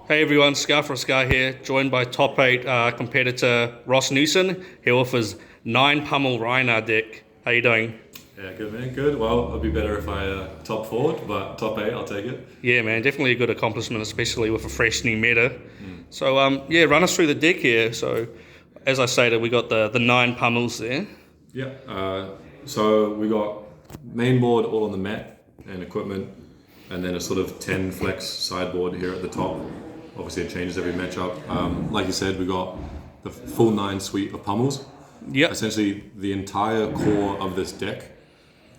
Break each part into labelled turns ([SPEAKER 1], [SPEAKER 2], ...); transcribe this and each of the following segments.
[SPEAKER 1] Hey everyone, Scar for Scar here, joined by top 8 competitor Ross Newson. He offers 9 PUMMEL Rhinar deck. How you doing?
[SPEAKER 2] Yeah, good man, good. Well, it'd be better if I top forward, but top 8, I'll take it.
[SPEAKER 1] Yeah man, definitely a good accomplishment, especially with a fresh new meta. So run us through the deck here. So as I stated, we got the 9 PUMMELs there.
[SPEAKER 2] Yeah, so we got main board all on the mat and equipment, and then a sort of 10 flex sideboard here at the top. Obviously it changes every matchup. Like you said, we got the full 9 suite of pummels.
[SPEAKER 1] Yep.
[SPEAKER 2] Essentially the entire core of this deck,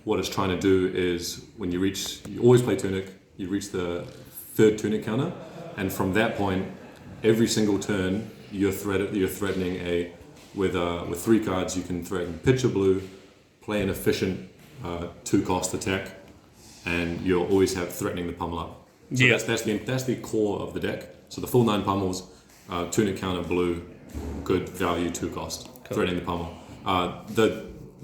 [SPEAKER 2] what it's trying to do is when you always play Tunic, you reach the 3rd Tunic counter, and from that point, every single turn you're threatening with 3 cards you can threaten pitch a blue, play an efficient 2-cost attack, and you'll always have threatening the pummel up. So that's the core of the deck. So the full 9 pummels, Tunic counter blue, good value 2-cost, threatening the pummel.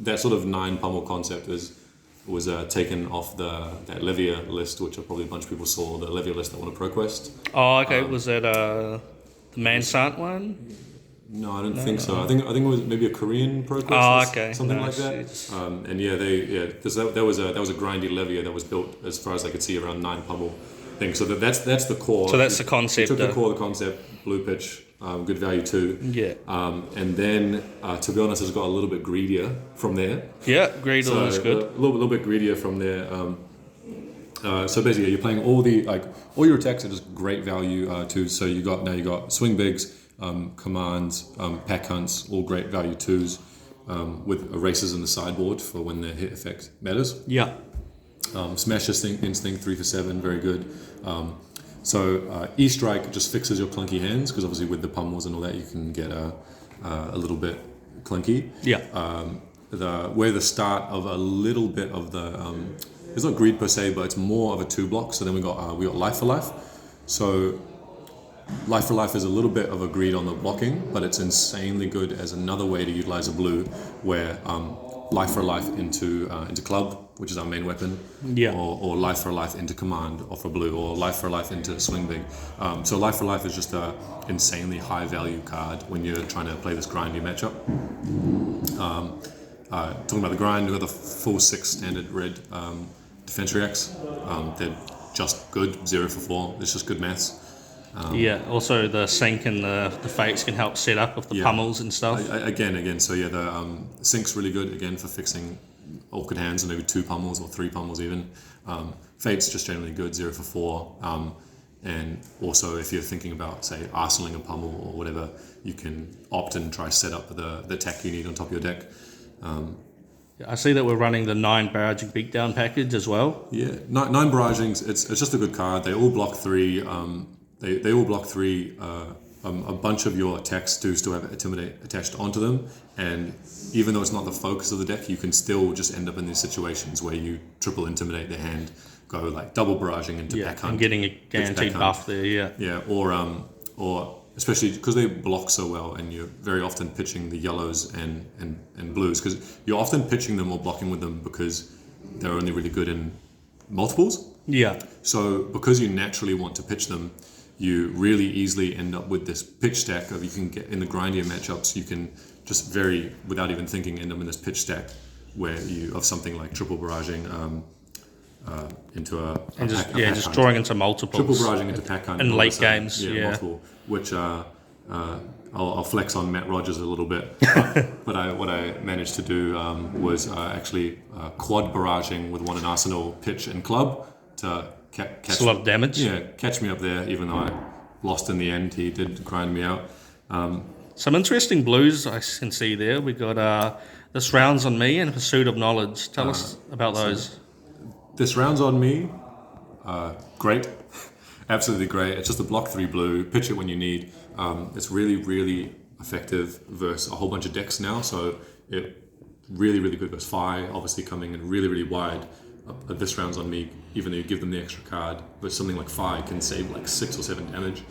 [SPEAKER 2] That sort of 9 pummel concept was taken off that Levier list, which probably a bunch of people saw, the Levier list that won a ProQuest.
[SPEAKER 1] Oh, okay. Was that the Mansant one?
[SPEAKER 2] No, I don't think so. I think it was maybe a Korean ProQuest.
[SPEAKER 1] Oh, okay.
[SPEAKER 2] Something like that. And that was a grindy Levier that was built, as far as I could see, around 9 pummel thing. So that's the core.
[SPEAKER 1] So that's the concept.
[SPEAKER 2] Took the core of the concept, blue pitch, good value 2.
[SPEAKER 1] Yeah.
[SPEAKER 2] And then, to be honest, it's got a little bit greedier from there.
[SPEAKER 1] Yeah, greed
[SPEAKER 2] So
[SPEAKER 1] is good.
[SPEAKER 2] A little bit greedier from there. So basically, you're playing all your attacks are just great value twos. So you got swing bigs, commands, pack hunts, all great value 2s, with erasers in the sideboard for when the hit effect matters.
[SPEAKER 1] Yeah.
[SPEAKER 2] Smash instinct 3 for 7, very good. So E-Strike just fixes your clunky hands, because obviously with the pummels and all that you can get a little bit clunky.
[SPEAKER 1] Yeah.
[SPEAKER 2] Where the start of a little bit of the it's not greed per se, but it's more of a 2-block. So then we got life for life. So life for life is a little bit of a greed on the blocking, but it's insanely good as another way to utilize a blue, where life for life into club, which is our main weapon, or life for life into command off a blue, or life for life into swing big. So life for life is just a insanely high value card when you're trying to play this grindy matchup. Talking about the grind, we've got the full 6 standard red defense reacts. They're just good, 0 for 4. It's just good maths.
[SPEAKER 1] Also the sync and the fates can help set up with the pummels and stuff.
[SPEAKER 2] Again. So the sync's really good again for fixing awkward hands, and maybe 2 pummels or 3 pummels even. Fate's just generally good, 0 for 4. And also if you're thinking about, say, arsenaling a pummel or whatever, you can opt and try set up the attack you need on top of your deck.
[SPEAKER 1] I see that we're running the 9 barraging beatdown package as well.
[SPEAKER 2] Yeah, 9 barragings. It's just a good card. They all block 3. They all block 3. A bunch of your attacks do still have Intimidate attached onto them, and even though it's not the focus of the deck, you can still just end up in these situations where you triple Intimidate their hand, go like double barraging into pack hunt,
[SPEAKER 1] and getting a guaranteed buff there.
[SPEAKER 2] Yeah, or especially because they block so well, and you're very often pitching the yellows and blues, because you're often pitching them or blocking with them because they're only really good in multiples.
[SPEAKER 1] Yeah.
[SPEAKER 2] So because you naturally want to pitch them, you really easily end up with this pitch stack of, you can get in the grindier matchups, you can just without even thinking, end up in this pitch stack where you of something like triple barraging into a
[SPEAKER 1] just drawing into multiples.
[SPEAKER 2] Triple barraging into pack hunt
[SPEAKER 1] in late games.
[SPEAKER 2] Multiple, which I'll flex on Matt Rogers a little bit. But what I managed to do was actually quad barraging with 1 in Arsenal, pitch and club to catch.
[SPEAKER 1] It's a lot of damage.
[SPEAKER 2] Yeah, catch me up there, even though I lost in the end. He did grind me out.
[SPEAKER 1] Some interesting blues I can see there. We got This Round's on Me and Pursuit of Knowledge. Tell us about those.
[SPEAKER 2] This Round's on Me, great. Absolutely great. It's just a block 3 blue, pitch it when you need. It's really, really effective versus a whole bunch of decks now. So it really, really good versus Fi, obviously coming in really, really wide. This Round's on Me, even though you give them the extra card, but something like Fi can save like 6 or 7 damage.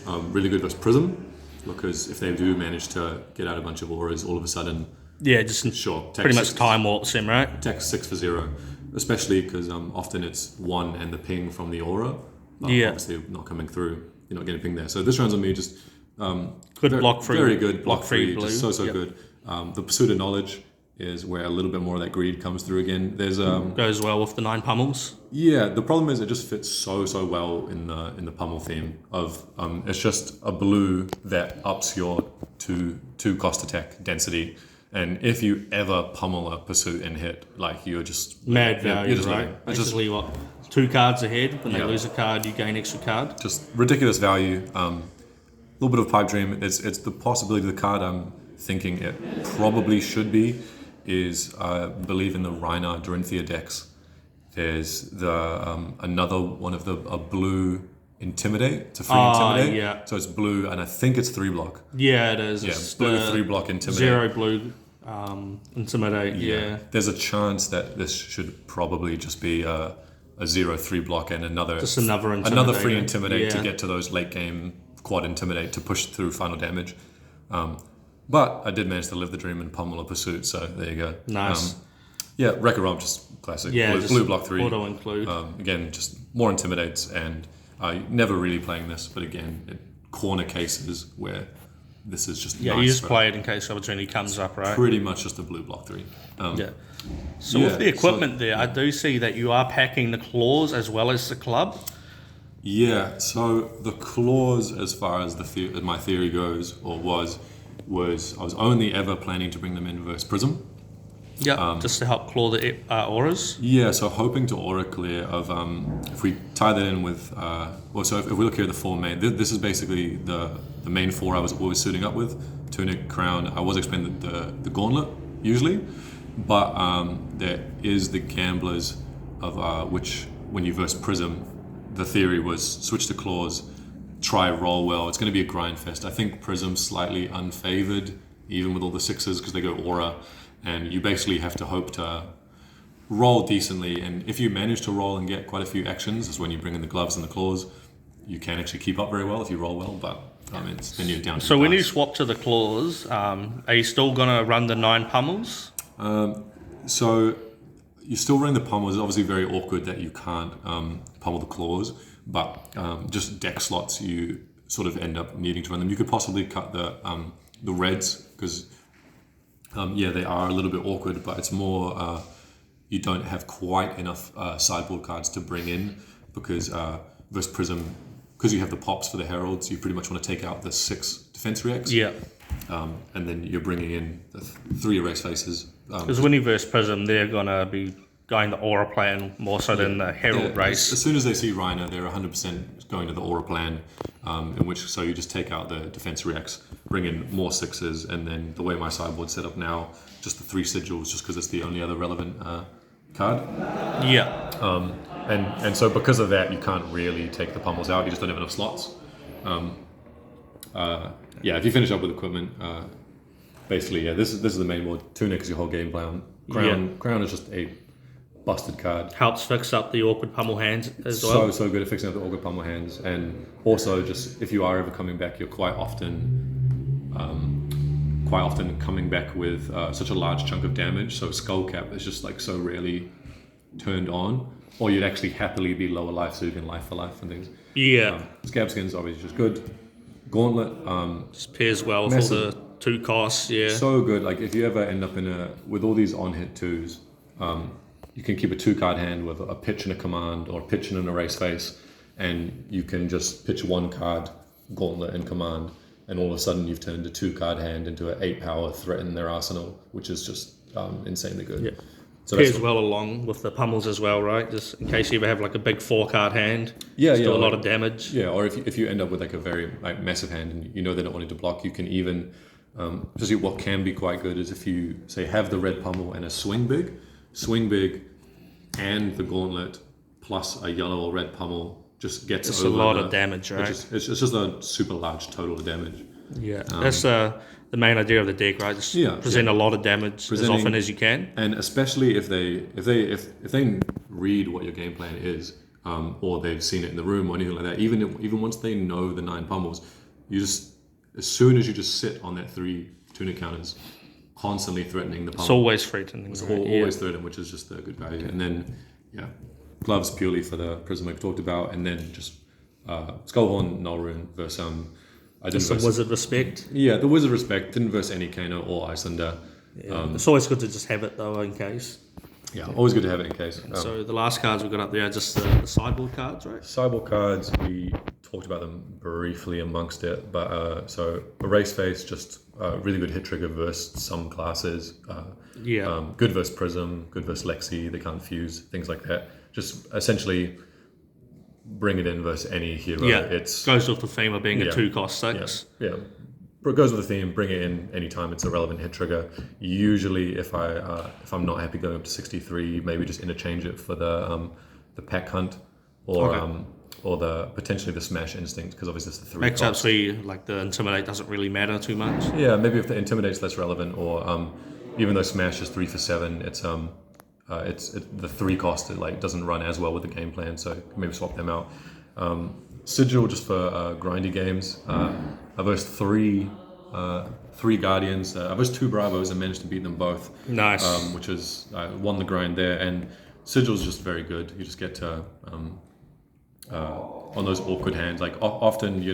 [SPEAKER 2] Really good versus Prism, because if they do manage to get out a bunch of auras, all of a sudden,
[SPEAKER 1] pretty much time warps him, right?
[SPEAKER 2] Attack 6 for 0, especially because often it's 1 and the ping from the aura. Obviously not coming through. you're not getting pinged there. So this round's on me. Just
[SPEAKER 1] Good block free.
[SPEAKER 2] Very good block free.
[SPEAKER 1] blue.
[SPEAKER 2] Just so good. The pursuit of knowledge is where a little bit more of that greed comes through again. There's
[SPEAKER 1] Goes well with the 9 pummels.
[SPEAKER 2] Yeah, the problem is it just fits so well in the pummel theme of it's just a blue that ups your two cost attack density, and if you ever pummel a pursuit and hit, like you're just
[SPEAKER 1] Mad value,
[SPEAKER 2] you're just
[SPEAKER 1] right?
[SPEAKER 2] living. It's just
[SPEAKER 1] Basically, what 2 cards ahead. When they
[SPEAKER 2] Yeah.
[SPEAKER 1] lose a card, you gain extra card.
[SPEAKER 2] just ridiculous value. A little bit of pipe dream. It's the possibility of the card I'm thinking it probably should be is I believe in the Rhinar Dorinthia decks. There's the another one of a blue Intimidate. It's a free Intimidate.
[SPEAKER 1] Yeah.
[SPEAKER 2] So it's blue, and I think it's 3 block.
[SPEAKER 1] Yeah, it is.
[SPEAKER 2] Yeah,
[SPEAKER 1] It's
[SPEAKER 2] blue
[SPEAKER 1] the
[SPEAKER 2] 3 block Intimidate.
[SPEAKER 1] 0 blue Intimidate. Yeah.
[SPEAKER 2] There's a chance that this should probably just be a 0/3 block and
[SPEAKER 1] Just another Intimidate.
[SPEAKER 2] another free Intimidate to
[SPEAKER 1] Yeah.
[SPEAKER 2] get to those late game quad Intimidate to push through final damage. But I did manage to live the dream and pummel a pursuit, so there you go.
[SPEAKER 1] Nice.
[SPEAKER 2] Yeah, Wrecker Romp, just classic.
[SPEAKER 1] Yeah,
[SPEAKER 2] blue,
[SPEAKER 1] just
[SPEAKER 2] blue block 3.
[SPEAKER 1] auto include.
[SPEAKER 2] Again, just more Intimidates, and I never really playing this, but again, corner cases where this is just
[SPEAKER 1] Yeah,
[SPEAKER 2] nice
[SPEAKER 1] you just
[SPEAKER 2] for
[SPEAKER 1] play it in case the opportunity comes up, right?
[SPEAKER 2] pretty much just a blue block 3.
[SPEAKER 1] Yeah. So
[SPEAKER 2] yeah,
[SPEAKER 1] with the equipment there, I do see that you are packing the claws as well as the club.
[SPEAKER 2] Yeah, so the claws, as far as my theory goes, or was I was only ever planning to bring them in versus Prism.
[SPEAKER 1] Yeah, just to help claw the auras.
[SPEAKER 2] Yeah, so hoping to aura clear of if we tie that in with so if we look here at the 4 main, this is basically the main 4 I was always suiting up with: tunic, crown. I was expecting the gauntlet usually, but there is the gamblers of which when you verse Prism, the theory was switch to claws, try roll well. It's going to be a grind fest. I think Prism's slightly unfavored, even with all the 6s, because they go aura, and you basically have to hope to roll decently. And if you manage to roll and get quite a few actions, is when you bring in the gloves and the claws, you can actually keep up very well if you roll well. But I mean, then you're down to
[SPEAKER 1] So
[SPEAKER 2] the
[SPEAKER 1] when you
[SPEAKER 2] pass.
[SPEAKER 1] swap to the claws, are you still going to run the 9 pummels?
[SPEAKER 2] So you still run the pummels. It's obviously very awkward that you can't pummel the claws, but just deck slots you sort of end up needing to run them. You could possibly cut the reds because they are a little bit awkward, but it's more you don't have quite enough sideboard cards to bring in because versus Prism, because you have the pops for the heralds, you pretty much want to take out the 6 defense reacts.
[SPEAKER 1] Yeah.
[SPEAKER 2] And then you're bringing in the 3 erase faces.
[SPEAKER 1] Because when you verse Prism, they're going to be going the aura plan more so than the herald race.
[SPEAKER 2] As soon as they see Rhinar, they're 100% going to the aura plan, so you just take out the defense reacts, bring in more 6s, and then the way my sideboard's set up now, just the 3 sigils, just because it's the only other relevant card.
[SPEAKER 1] Yeah.
[SPEAKER 2] And so because of that, you can't really take the pummels out. You just don't have enough slots. If you finish up with equipment, basically, this is the main board. Tunic is your whole game plan. Crown is just a busted card.
[SPEAKER 1] Helps fix up the awkward pummel hands as well.
[SPEAKER 2] So good at fixing up the awkward pummel hands, and also just if you are ever coming back, you're quite often coming back with such a large chunk of damage. So skull cap is just like so rarely turned on, or you'd actually happily be lower life so you can life for life and things.
[SPEAKER 1] Yeah.
[SPEAKER 2] Scab skin's obviously just good. Gauntlet,
[SPEAKER 1] Just pairs well with all the 2 costs. Yeah.
[SPEAKER 2] so good. Like if you ever end up with all these on hit 2s, you can keep a 2-card hand with a pitch and a command, or a pitch and an erase face, and you can just pitch 1 card, gauntlet and command, and all of a sudden you've turned a 2-card hand into an 8-power threat in their arsenal, which is just insanely good.
[SPEAKER 1] Yeah.
[SPEAKER 2] So
[SPEAKER 1] Pairs well along with the pummels as well, right? Just in case you ever have like a big 4-card hand. Do a lot of damage.
[SPEAKER 2] Yeah, or if you end up with like a very massive hand and you know they're not wanting to block, you can even, especially what can be quite good is if you say have the red pummel and a swing big, and the gauntlet plus a yellow or red pummel just gets
[SPEAKER 1] It's
[SPEAKER 2] over
[SPEAKER 1] a lot of damage, right?
[SPEAKER 2] It's just a super large total of damage.
[SPEAKER 1] Yeah, that's the main idea of the deck, right? Just present a lot of damage as often as you can,
[SPEAKER 2] and especially if they read what your game plan is, or they've seen it in the room or anything like that. Even once they know the 9 pummels, you just as soon as you just sit on that 3 tunic counters, constantly threatening the pummel.
[SPEAKER 1] It's always threatening.
[SPEAKER 2] It's always threatening, which is just a good value. And then gloves purely for the prism we've talked about, and then just Skullhorn Null Rune versus I didn't
[SPEAKER 1] Just some
[SPEAKER 2] verse,
[SPEAKER 1] wizard respect.
[SPEAKER 2] yeah, the Wizard Respect didn't verse any Kano or Icelander.
[SPEAKER 1] Yeah. It's always good to just have it though in case.
[SPEAKER 2] Yeah, always good to have it in case.
[SPEAKER 1] So the last cards we've got up there are just the sideboard cards, right?
[SPEAKER 2] Sideboard cards, we talked about them briefly amongst it, but so Erase Face, just really good hit trigger versus some classes. Good versus Prism, good versus Lexi, they can't fuse, things like that. Just essentially bring it in versus any hero.
[SPEAKER 1] Yeah,
[SPEAKER 2] It's
[SPEAKER 1] goes with the theme of being a 2-cost 6.
[SPEAKER 2] yeah. It goes with the theme. Bring it in anytime it's a relevant hit trigger. Usually, if I'm not happy going up to 63, maybe just interchange it for the pack hunt or the potentially the smash instinct, because obviously it's the 3
[SPEAKER 1] Matchups
[SPEAKER 2] cost.
[SPEAKER 1] where you, like the intimidate doesn't really matter too much.
[SPEAKER 2] Yeah, maybe if the intimidate's less relevant, or even though smash is 3 for 7, it's the 3 cost. It like doesn't run as well with the game plan, so maybe swap them out. Sigil just for grindy games. I versed three Guardians. I versed 2 Bravos and managed to beat them both.
[SPEAKER 1] Nice.
[SPEAKER 2] Which was I won the grind there, and Sigil's just very good. You just get to on those awkward hands. Like often you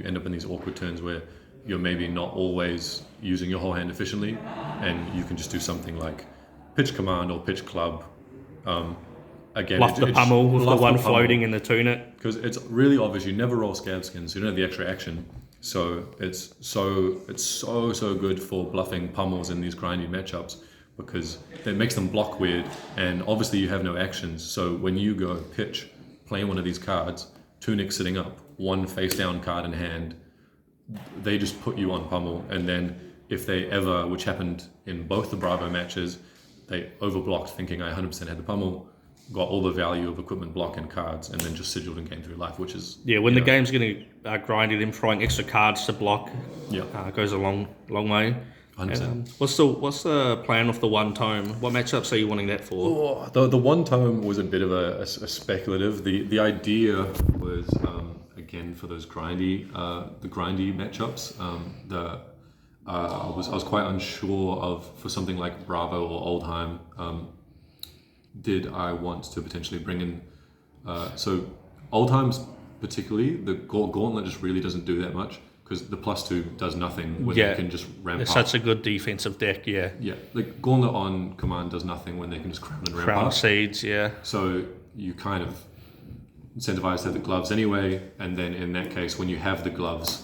[SPEAKER 2] end up in these awkward turns where you're maybe not always using your whole hand efficiently, and you can just do something like pitch command or pitch club. Again,
[SPEAKER 1] Bluff the pummel with the
[SPEAKER 2] bluff
[SPEAKER 1] one
[SPEAKER 2] the pummel.
[SPEAKER 1] floating in the tunic.
[SPEAKER 2] Because it's really obvious you never roll scab skins, so you don't have the extra action. So it's so good for bluffing pummels in these grindy matchups, because it makes them block weird, and obviously you have no actions. So when you go pitch, play one of these cards, tunic sitting up, one face down card in hand, they just put you on pummel, and then if they ever, which happened in both the Bravo matches, they overblocked thinking I 100% had the pummel, got all the value of equipment block and cards, and then just sigiled and gained through life, which is
[SPEAKER 1] When the game's getting grinded and throwing extra cards to block, goes a long way.
[SPEAKER 2] 100%.
[SPEAKER 1] What's the plan with the one tome? What matchups are you wanting that for?
[SPEAKER 2] The one tome was a bit of a speculative. The idea was again for those grindy matchups. I was quite unsure of, for something like Bravo or Oldheim. Did I want to potentially bring in so Oldheim's particularly the Gauntlet just really doesn't do that much, because the +2 does nothing when they can just ramp
[SPEAKER 1] It's
[SPEAKER 2] up.
[SPEAKER 1] such a good defensive deck,
[SPEAKER 2] Yeah, like Gauntlet on command does nothing when they can just crown and ramp
[SPEAKER 1] Crown
[SPEAKER 2] up.
[SPEAKER 1] Seeds, yeah.
[SPEAKER 2] So you kind of incentivize to have the gloves anyway, and then in that case, when you have the gloves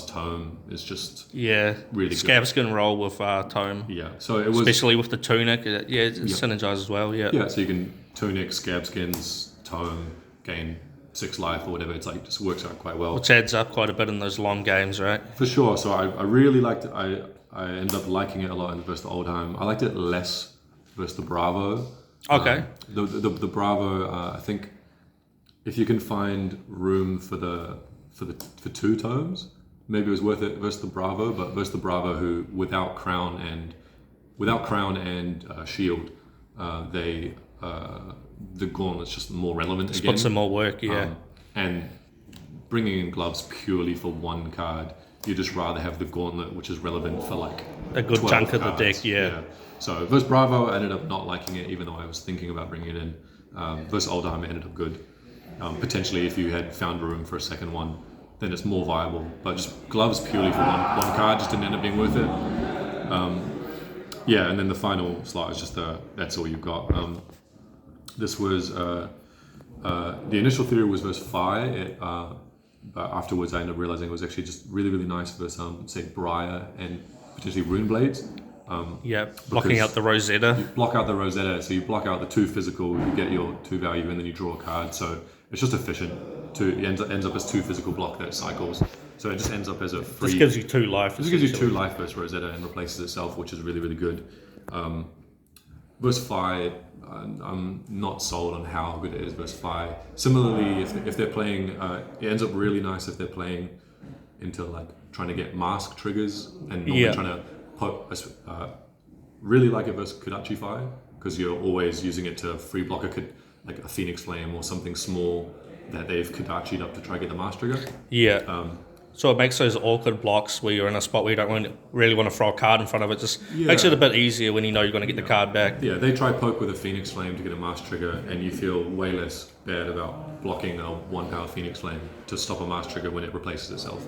[SPEAKER 2] tome is just really good.
[SPEAKER 1] Scabskin roll with tome.
[SPEAKER 2] Yeah, so it was
[SPEAKER 1] Especially with the tunic, it synergizes as well,
[SPEAKER 2] yeah. So you can tunic, scabskins, tome, gain 6 life or whatever. It's like just works out quite well.
[SPEAKER 1] Which adds up quite a bit in those long games, right?
[SPEAKER 2] For sure. So I really liked it. I ended up liking it a lot versus the Oldheim. I liked it less versus the Bravo.
[SPEAKER 1] Okay.
[SPEAKER 2] The Bravo, I think if you can find room for 2 tomes, maybe it was worth it versus the Bravo. But versus the Bravo, who without crown and shield, the Gauntlet's just more relevant again.
[SPEAKER 1] Put some more work,
[SPEAKER 2] And bringing in gloves purely for one card, you just rather have the Gauntlet, which is relevant for like
[SPEAKER 1] a good
[SPEAKER 2] 12
[SPEAKER 1] chunk of
[SPEAKER 2] cards.
[SPEAKER 1] the deck, yeah.
[SPEAKER 2] So versus Bravo, I ended up not liking it, even though I was thinking about bringing it in. Versus Oldheim, it ended up good. Potentially, if you had found room for a second one, then it's more viable. But just gloves purely for one card just didn't end up being worth it. And then the final slot is just that's all you've got. This was the initial theory was versus Fire, but afterwards I ended up realizing it was actually just really, really nice versus say Briar and potentially Rune Blades.
[SPEAKER 1] Blocking out the Rosetta.
[SPEAKER 2] You block out the Rosetta, so you block out the 2 physical, you get your 2 value, and then you draw a card. So it's just efficient. It ends up as 2 physical block that cycles. So it just ends up as a free.
[SPEAKER 1] This gives you 2 life.
[SPEAKER 2] This gives you 2 life versus Rosetta and replaces itself, which is really, really good. Versus Fire, I'm not sold on how good it is versus Fire. Similarly, if they're playing, it ends up really nice if they're playing into like trying to get mask triggers and normally trying to put. Really like it versus Kodachi Fire, because you're always using it to free block like a Phoenix Flame or something small that they've Kodachi'd up to try to get the mask trigger.
[SPEAKER 1] So it makes those awkward blocks where you're in a spot where you don't really want to throw a card in front of it. Just makes it a bit easier when you know you're going to get the card back.
[SPEAKER 2] Yeah, they try poke with a Phoenix Flame to get a Master Trigger, and you feel way less bad about blocking a 1-power Phoenix Flame to stop a Master Trigger when it replaces itself.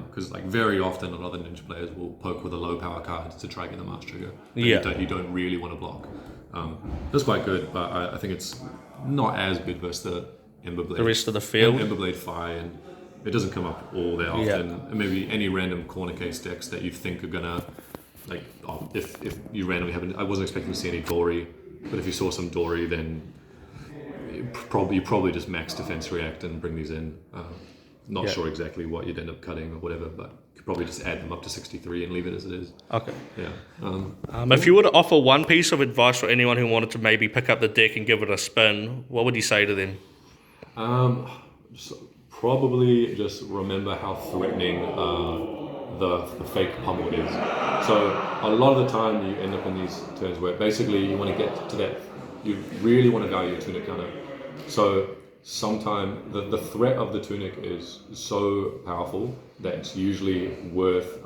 [SPEAKER 2] Because like very often a lot of Ninja players will poke with a low power card to try and get the Master Trigger. You don't really want to block. That's quite good, but I think it's not as good versus the Emberblade.
[SPEAKER 1] The rest of the field.
[SPEAKER 2] Emberblade Fi, and it doesn't come up all that often. And maybe any random corner case decks that you think are gonna, like, if you randomly haven't, I wasn't expecting to see any Dory, but if you saw some Dory, then you probably just max defense react and bring these in. Not sure exactly what you'd end up cutting or whatever, but you could probably just add them up to 63 and leave it as it is.
[SPEAKER 1] Okay.
[SPEAKER 2] Yeah.
[SPEAKER 1] If you were to offer one piece of advice for anyone who wanted to maybe pick up the deck and give it a spin, what would you say to them?
[SPEAKER 2] Probably just remember how threatening the fake pummel is. So a lot of the time you end up in these turns where basically you want to get to that, you really want to value your tunic counter. So sometimes the threat of the tunic is so powerful that it's usually worth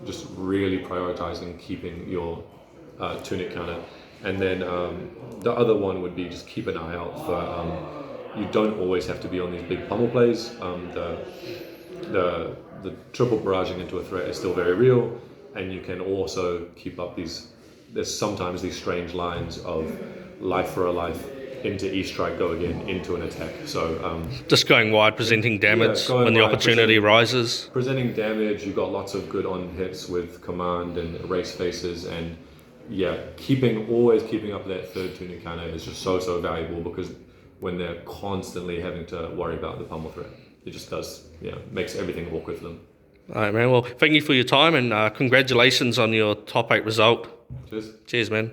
[SPEAKER 2] just really prioritizing keeping your tunic counter. And then the other one would be just keep an eye out for you don't always have to be on these big pummel plays. The triple barraging into a threat is still very real, and you can also keep up there's sometimes these strange lines of life for a life into E-strike, go again, into an attack. So
[SPEAKER 1] just going wide, presenting damage when the opportunity rises.
[SPEAKER 2] Presenting damage, you've got lots of good on hits with command and erase faces, and always keeping up that third tunic counter is just so valuable, because when they're constantly having to worry about the pummel threat, it just makes everything awkward for them.
[SPEAKER 1] All right, man. Well, thank you for your time, and congratulations on your top 8 result.
[SPEAKER 2] Cheers.
[SPEAKER 1] Cheers, man.